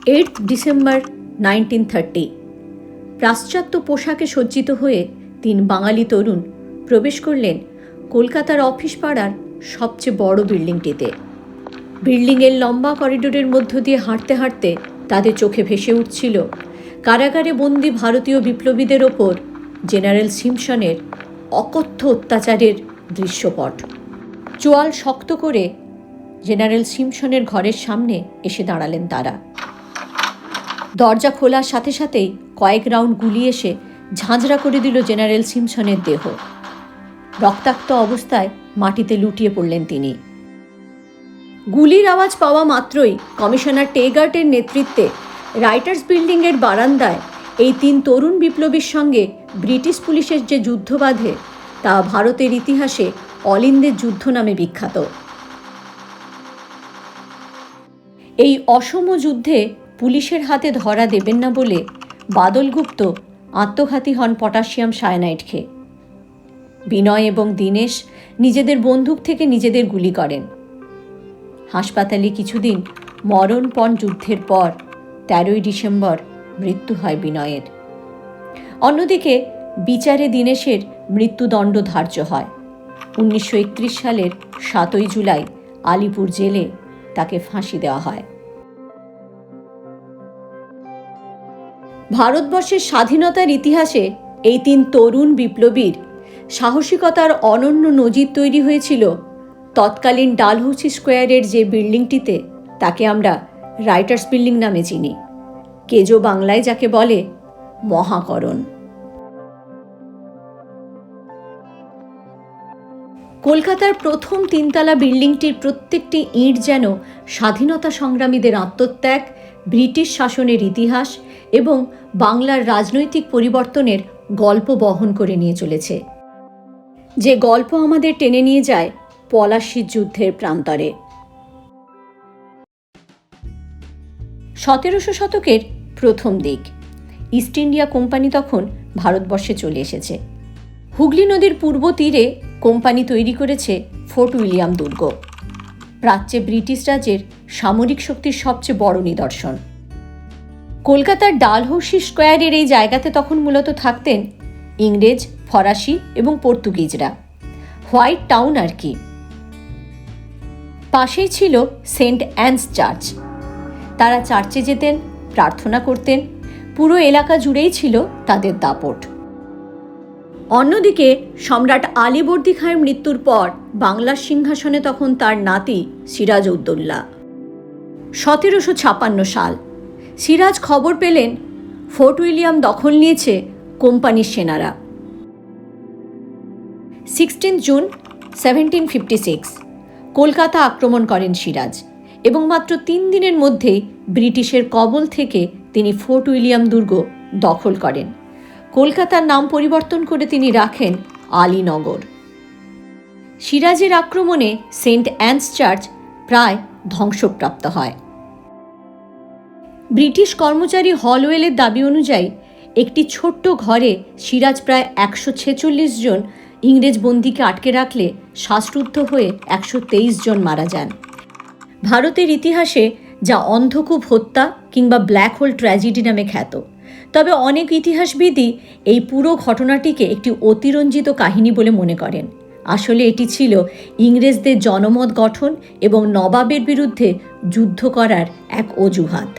8 December 1930। পাশ্চাত্য পোশাকে সজ্জিত হয়ে 3 বাঙালি তরুণ প্রবেশ করলেন কলকাতার অফিস পাড়ার সবচেয়ে বড় বিল্ডিংটিতে। বিল্ডিংয়ের লম্বা করিডোরের মধ্য দিয়ে হাঁটতে হাঁটতে তাদের চোখে ভেসে উঠছিল কারাগারে বন্দি ভারতীয় বিপ্লবীদের ওপর জেনারেল সিমসনের অকথ্য অত্যাচারের দৃশ্যপট। চোয়াল শক্ত করে জেনারেল সিমসনের ঘরের সামনে এসে দাঁড়ালেন তারা। দরজা খোলার সাথে সাথেই কয়েক রাউন্ড গুলি এসে ঝাঁঝরা করে দিল জেনারেল সিমসনের দেহ। রক্তাক্ত অবস্থায় মাটিতে লুটিয়ে পড়লেন তিনি। গুলির আওয়াজ পাওয়া মাত্রই কমিশনার টেগার্টের নেতৃত্বে রাইটার্স বিল্ডিংয়ের বারান্দায় এই 3 তরুণ বিপ্লবীর সঙ্গে ব্রিটিশ পুলিশের যে যুদ্ধ বাধে তা ভারতের ইতিহাসে অলিন্দের যুদ্ধ নামে বিখ্যাত। এই অসম যুদ্ধে পুলিশের হাতে ধরা দেবেন না বলে বাদল গুপ্ত আত্মঘাতী হন পটাশিয়াম সায়ানাইড খেয়ে। বিনয় এবং দীনেশ নিজেদের বন্দুক থেকে নিজেদের গুলি করেন। হাসপাতালে কিছুদিন মরণপণ যুদ্ধের পর 13 ডিসেম্বর মৃত্যু হয় বিনয়ের। অন্যদিকে বিচারে দীনেশের মৃত্যুদণ্ড ধার্য হয়। 1931 সালের 7 জুলাই আলিপুর জেলে তাকে ফাঁসি দেওয়া হয়। ভারতবর্ষের স্বাধীনতার ইতিহাসে এই 3 তরুণ বিপ্লবীর সাহসিকতার অনন্য নজির তৈরি হয়েছিল তৎকালীন ডালহৌসি স্কোয়ারের যে বিল্ডিংটিতে, তাকে আমরা রাইটার্স বিল্ডিং নামে চিনি। কেজো বাংলায় যাকে বলে মহাকরণ। কলকাতার প্রথম 3তলা বিল্ডিংটির প্রত্যেকটি ইঁট যেন স্বাধীনতা সংগ্রামীদের আত্মত্যাগ, ব্রিটিশ শাসনের ইতিহাস এবং বাংলার রাজনৈতিক পরিবর্তনের গল্প বহন করে নিয়ে চলেছে, যে গল্প আমাদের টেনে নিয়ে যায় পলাশীর যুদ্ধের প্রান্তরে। 1700 শতকের প্রথম দিক। ইস্ট ইন্ডিয়া কোম্পানি তখন ভারতবর্ষে চলে এসেছে। হুগলি নদীর পূর্ব তীরে কোম্পানি তৈরি করেছে ফোর্ট উইলিয়াম দুর্গ, প্রাচ্যে ব্রিটিশ রাজের সামরিক শক্তির সবচেয়ে বড় নিদর্শন। কলকাতার ডালহৌসি স্কোয়ারের এই জায়গাতে তখন মূলত থাকতেন ইংরেজ, ফরাসি এবং পর্তুগিজরা। হোয়াইট টাউন আর কি। পাশেই ছিল সেন্ট অ্যানস চার্চ। তারা চার্চে যেতেন, প্রার্থনা করতেন। পুরো এলাকা জুড়েই ছিল তাদের দাপট। অন্যদিকে সম্রাট আলীবর্দী খাঁর মৃত্যুর পর বাংলার সিংহাসনে তখন তার নাতি সিরাজ উদ্দৌলা। 1756 সাল। সিরাজ খবর পেলেন ফোর্ট উইলিয়াম দখল নিয়েছে কোম্পানির সেনারা। 16 জুন 1756 কলকাতা আক্রমণ করেন সিরাজ এবং মাত্র 3 দিনের মধ্যেই ব্রিটিশের কবল থেকে তিনি ফোর্ট উইলিয়াম দুর্গ দখল করেন। কলকাতার নাম পরিবর্তন করে তিনি রাখেন আলীনগর। সিরাজের আক্রমণে সেন্ট অ্যানস চার্চ প্রায় ধ্বংসপ্রাপ্ত হয়। ব্রিটিশ কর্মচারী হলওয়েলের দাবি অনুযায়ী একটি ছোট্ট ঘরে সিরাজ প্রায় 146 জন ইংরেজ বন্দীকে আটকে রাখলে শ্বাসরুদ্ধ হয়ে 123 জন মারা যান। ভারতের ইতিহাসে যা অন্ধকূপ হত্যা কিংবা ব্ল্যাক হোল ট্র্যাজেডি নামে খ্যাত, তবে অনেক ইতিহাসবিদই এই পুরো ঘটনাটিকে একটি অতিরঞ্জিত কাহিনী বলে মনে করেন। আসলে এটি ছিল ইংরেজদের জনমত গঠন এবং নবাবের বিরুদ্ধে যুদ্ধ করার এক অজুহাত।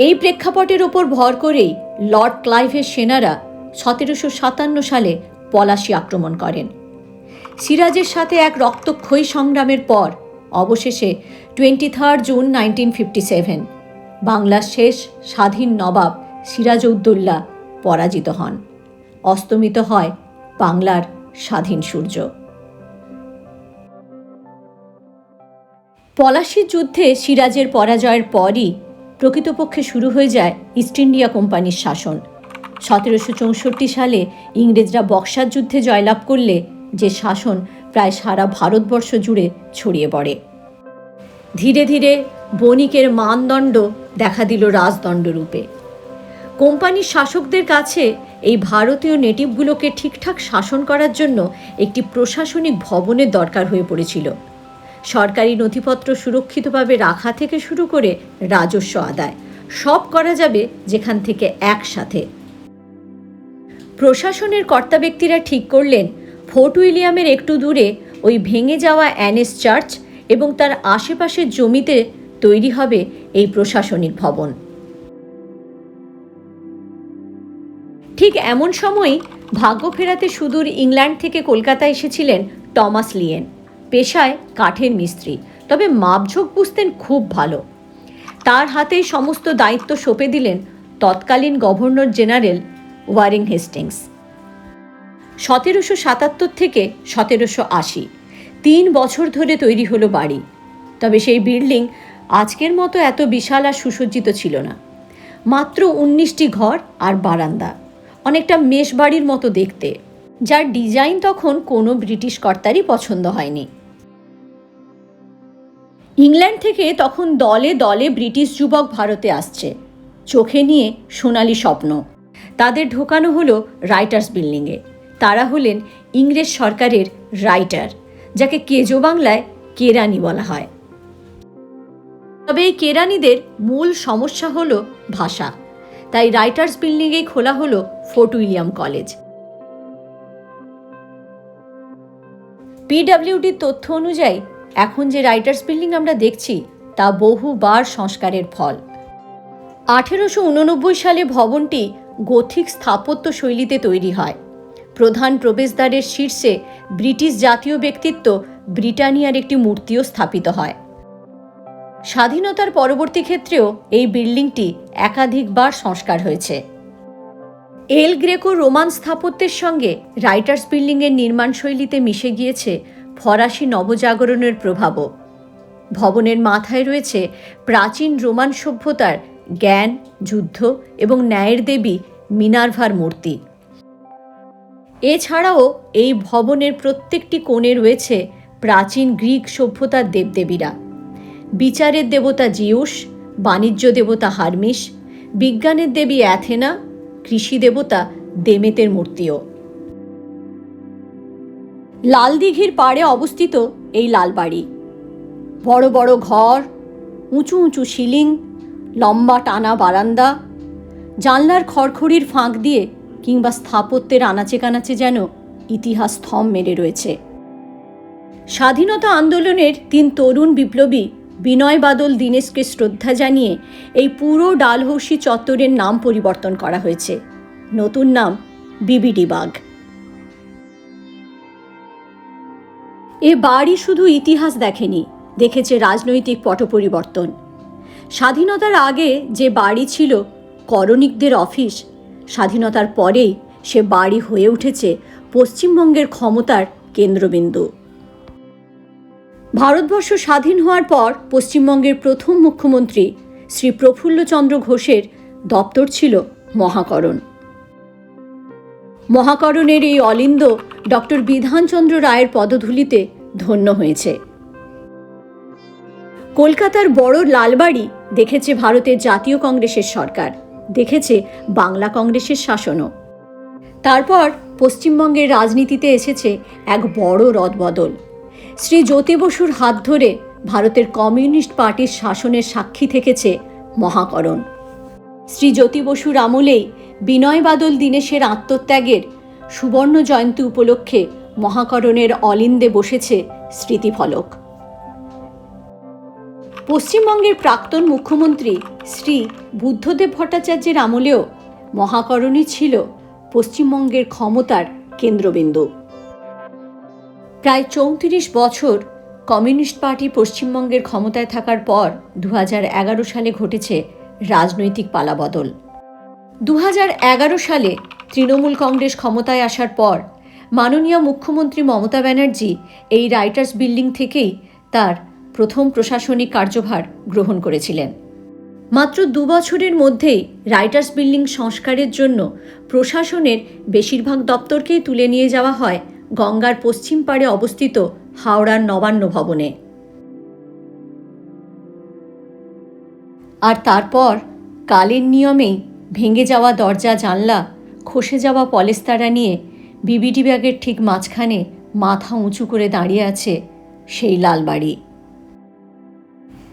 এই প্রেক্ষাপটের ওপর ভর করেই লর্ড ক্লাইভের সেনারা 1757 সালে পলাশী আক্রমণ করেন। সিরাজের সাথে এক রক্তক্ষয়ী সংগ্রামের পর অবশেষে 23 জুন 1957 বাংলার শেষ স্বাধীন নবাব সিরাজউদ্দৌলা পরাজিত হন। অস্তমিত হয় বাংলার স্বাধীন সূর্য। পলাশীর যুদ্ধে সিরাজের পরাজয়ের পরই প্রকৃতপক্ষে শুরু হয়ে যায় ইস্ট ইন্ডিয়া কোম্পানির শাসন। 1764 সালে ইংরেজরা বক্সার যুদ্ধে জয়লাভ করলে যে শাসন প্রায় সারা ভারতবর্ষ জুড়ে ছড়িয়ে পড়ে। ধীরে ধীরে বণিকের মানদণ্ড দেখা দিল রাজদণ্ড রূপে। কোম্পানির শাসকদের কাছে এই ভারতীয় নেটিভগুলোকে ঠিকঠাক শাসন করার জন্য একটি প্রশাসনিক ভবনের দরকার হয়ে পড়েছিল। সরকারি নথিপত্র সুরক্ষিতভাবে রাখা থেকে শুরু করে রাজস্ব আদায় সব করা যাবে যেখান থেকে একসাথে। প্রশাসনের কর্তা ব্যক্তিরা ঠিক করলেন ফোর্ট উইলিয়ামের একটু দূরে ওই ভেঙে যাওয়া অ্যানেস চার্চ এবং তার আশেপাশের জমিতে তৈরি হবে এই প্রশাসনিক ভবন। ঠিক এমন সময়ই ভাগ্য ফেরাতে সুদূর ইংল্যান্ড থেকে কলকাতায় এসেছিলেন টমাস লিয়েন, পেশায় কাঠের মিস্ত্রি, তবে মাপঝোঁক বুঝতেন খুব ভালো। তার হাতেই সমস্ত দায়িত্ব সঁপে দিলেন তৎকালীন গভর্নর জেনারেল ওয়ারেন হেস্টিংস। 1777 থেকে 1780 3 বছর ধরে তৈরি হলো বাড়ি। তবে সেই বিল্ডিং আজকের মতো এত বিশাল আর সুসজ্জিত ছিল না। মাত্র 19টি ঘর আর বারান্দা, অনেকটা মেষ বাড়ির মতো দেখতে, যার ডিজাইন তখন কোনো ব্রিটিশ কর্তারই পছন্দ হয়নি। ইংল্যান্ড থেকে তখন দলে দলে ব্রিটিশ যুবক ভারতে আসছে, চোখে নিয়ে সোনালি স্বপ্ন। তাদের ঢোকানো হলো রাইটার্স বিল্ডিংয়ে। তারা হলেন ইংরেজ সরকারের রাইটার, যাকে কেজো বাংলায় কেরানি বলা হয়। তবে এই কেরানিদের মূল সমস্যা হলো ভাষা, তাই রাইটার্স বিল্ডিংয়েই খোলা হলো ফোর্ট উইলিয়াম কলেজ। পিডব্লিউডির তথ্য অনুযায়ী এখন যে রাইটার্স বিল্ডিং আমরা দেখছি তা বহুবার সংস্কারের ফল। 1889 সালে ভবনটি গোথিক স্থাপত্য শৈলীতে তৈরি হয়। প্রধান প্রবেশদ্বারের শীর্ষে ব্রিটিশ জাতীয় ব্যক্তিত্ব ব্রিটানিয়ার একটি মূর্তিও স্থাপিত হয়। স্বাধীনতার পরবর্তী ক্ষেত্রেও এই বিল্ডিংটি একাধিকবার সংস্কার হয়েছে। এল গ্রেকো রোমান স্থাপত্যের সঙ্গে রাইটার্স বিল্ডিংয়ের নির্মাণ শৈলীতে মিশে গিয়েছে ফরাসি নবজাগরণের প্রভাবও। ভবনের মাথায় রয়েছে প্রাচীন রোমান সভ্যতার জ্ঞান, যুদ্ধ এবং ন্যায়ের দেবী মিনার্ভার মূর্তি। এছাড়াও এই ভবনের প্রত্যেকটি কোণে রয়েছে প্রাচীন গ্রিক সভ্যতার দেবদেবীরা, বিচারের দেবতা জিউস, বাণিজ্য দেবতা হারমিস, বিজ্ঞানের দেবী অ্যাথেনা, কৃষি দেবতা দেমেতের মূর্তিও। লাল দিঘির পাড়ে অবস্থিত এই লালবাড়ি। বড় বড় ঘর, উঁচু উঁচু সিলিং, লম্বা টানা বারান্দা, জানলার খড়খড়ির ফাঁক দিয়ে কিংবা স্থাপত্যের আনাচে কানাচে যেন ইতিহাস থম মেরে রয়েছে। স্বাধীনতা আন্দোলনের 3 তরুণ বিপ্লবী বিনয় বাদল দীনেশকে শ্রদ্ধা জানিয়ে এই পুরো ডালহৌসি চত্বরের নাম পরিবর্তন করা হয়েছে। নতুন নাম বিবিডি বাগ। এ বাড়ি শুধু ইতিহাস দেখেনি, দেখেছে রাজনৈতিক পট পরিবর্তন। স্বাধীনতার আগে যে বাড়ি ছিল করণিকদের অফিস, স্বাধীনতার পরেই সে বাড়ি হয়ে উঠেছে পশ্চিমবঙ্গের ক্ষমতার কেন্দ্রবিন্দু। ভারতবর্ষ স্বাধীন হওয়ার পর পশ্চিমবঙ্গের প্রথম মুখ্যমন্ত্রী শ্রী প্রফুল্লচন্দ্র ঘোষের দপ্তর ছিল মহাকরণ। মহাকরণের এই অলিন্দ ডক্টর বিধানচন্দ্র রায়ের পদধূলিতে ধন্য হয়েছে। কলকাতার বড় লালবাড়ি দেখেছে ভারতের জাতীয় কংগ্রেসের সরকার, দেখেছে বাংলা কংগ্রেসের শাসনও। তারপর পশ্চিমবঙ্গের রাজনীতিতে এসেছে এক বড় রদবদল। শ্রী জ্যোতি বসুর হাত ধরে ভারতের কমিউনিস্ট পার্টির শাসনের সাক্ষী থেকেছে মহাকরণ। শ্রী জ্যোতি বসুর আমলেই বিনয় বাদল দীনেশের আত্মত্যাগের সুবর্ণ জয়ন্তী উপলক্ষে মহাকরণের অলিন্দে বসেছে স্মৃতিফলক। পশ্চিমবঙ্গের প্রাক্তন মুখ্যমন্ত্রী শ্রী বুদ্ধদেব ভট্টাচার্যের আমলেও মহাকরণই ছিল পশ্চিমবঙ্গের ক্ষমতার কেন্দ্রবিন্দু। প্রায় 34 বছর কমিউনিস্ট পার্টি পশ্চিমবঙ্গের ক্ষমতায় থাকার পর 2011 সালে ঘটেছে রাজনৈতিক পালাবদল। 2011 সালে তৃণমূল কংগ্রেস ক্ষমতায় আসার পর মাননীয় মুখ্যমন্ত্রী মমতা ব্যানার্জি এই রাইটার্স বিল্ডিং থেকেই তার প্রথম প্রশাসনিক কার্যভার গ্রহণ করেছিলেন। মাত্র 2 বছরের মধ্যেই রাইটার্স বিল্ডিং সংস্কারের জন্য প্রশাসনের বেশিরভাগ দপ্তরকেই তুলে নিয়ে যাওয়া হয় গঙ্গার পশ্চিম পাড়ে অবস্থিত হাওড়ার নবান্ন ভবনে। আর তারপর কালের নিয়মেই ভেঙে যাওয়া দরজা জানলা, খসে যাওয়া পলেস্তারা নিয়ে বিবিডি ব্যাগের ঠিক মাঝখানে মাথা উঁচু করে দাঁড়িয়ে আছে সেই লালবাড়ি।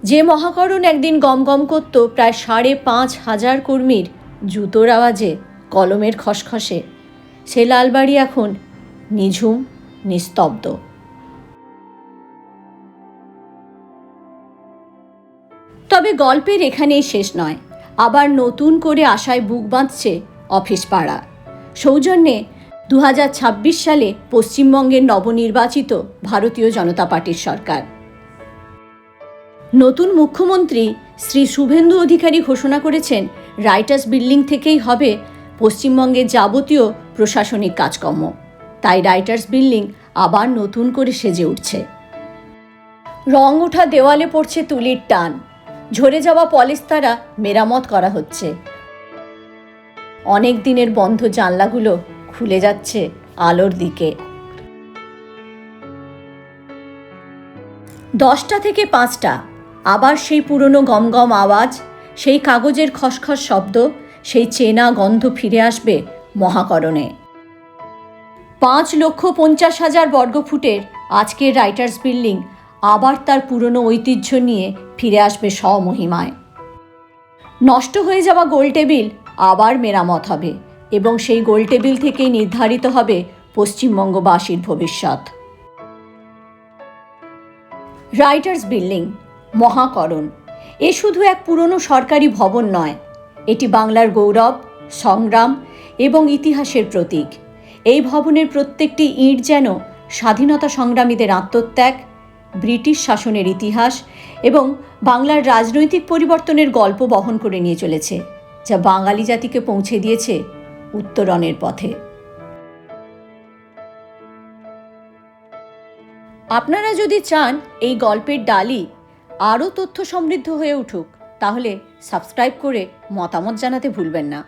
যে মহাকরণ একদিন গমগম করত প্রায় 5,500 কর্মীর জুতোর আওয়াজে, কলমের খসখসে, সে লালবাড়ি এখন নিঝুম, নিস্তব্ধ। তবে গল্পের এখানেই শেষ নয়। আবার নতুন করে আশায় বুক বাঁধছে অফিস পাড়া। সৌজন্যে 2026 সালে পশ্চিমবঙ্গের নবনির্বাচিত ভারতীয় জনতা পার্টির সরকার। নতুন মুখ্যমন্ত্রী শ্রী শুভেন্দু অধিকারী ঘোষণা করেছেন, রাইটার্স বিল্ডিং থেকেই হবে পশ্চিমবঙ্গের যাবতীয় প্রশাসনিক কাজকর্ম। তাই রাইটার্স বিল্ডিং আবার নতুন করে সেজে উঠছে। রং ওঠা দেওয়ালে পড়ছে তুলির টান, ঝরে যাওয়া পলেস্তারা মেরামত করা হচ্ছে। অনেক দিনের বন্ধ জানলাগুলো খুলে যাচ্ছে আলোর দিকে। 10টা থেকে 5টা আবার সেই পুরনো গমগম আওয়াজ, সেই কাগজের খসখস শব্দ, সেই চেনা গন্ধ ফিরে আসবে মহাকরণে। 5,50,000 বর্গফুটের আজকের রাইটার্স বিল্ডিং আবার তার পুরনো ঐতিহ্য নিয়ে ফিরে আসবে স্বমহিমায়। নষ্ট হয়ে যাওয়া গোল টেবিল আবার মেরামত হবে এবং সেই গোল টেবিল থেকেই নির্ধারিত হবে পশ্চিমবঙ্গবাসীর ভবিষ্যৎ। রাইটার্স বিল্ডিং, মহাকরণ, এ শুধু এক পুরনো সরকারি ভবন নয়, এটি বাংলার গৌরব, সংগ্রাম এবং ইতিহাসের প্রতীক। এই ভবনের প্রত্যেকটি ইঁট যেন স্বাধীনতা সংগ্রামীদের আত্মত্যাগ, ব্রিটিশ শাসনের ইতিহাস এবং বাংলার রাজনৈতিক পরিবর্তনের গল্প বহন করে নিয়ে চলেছে, যা বাঙালি জাতিকে পৌঁছে দিয়েছে উত্তরণের পথে। আপনারা যদি চান এই গল্পের ডালি আরও তথ্য সমৃদ্ধ হয়ে উঠুক, তাহলে সাবস্ক্রাইব করে মতামত জানাতে ভুলবেন না।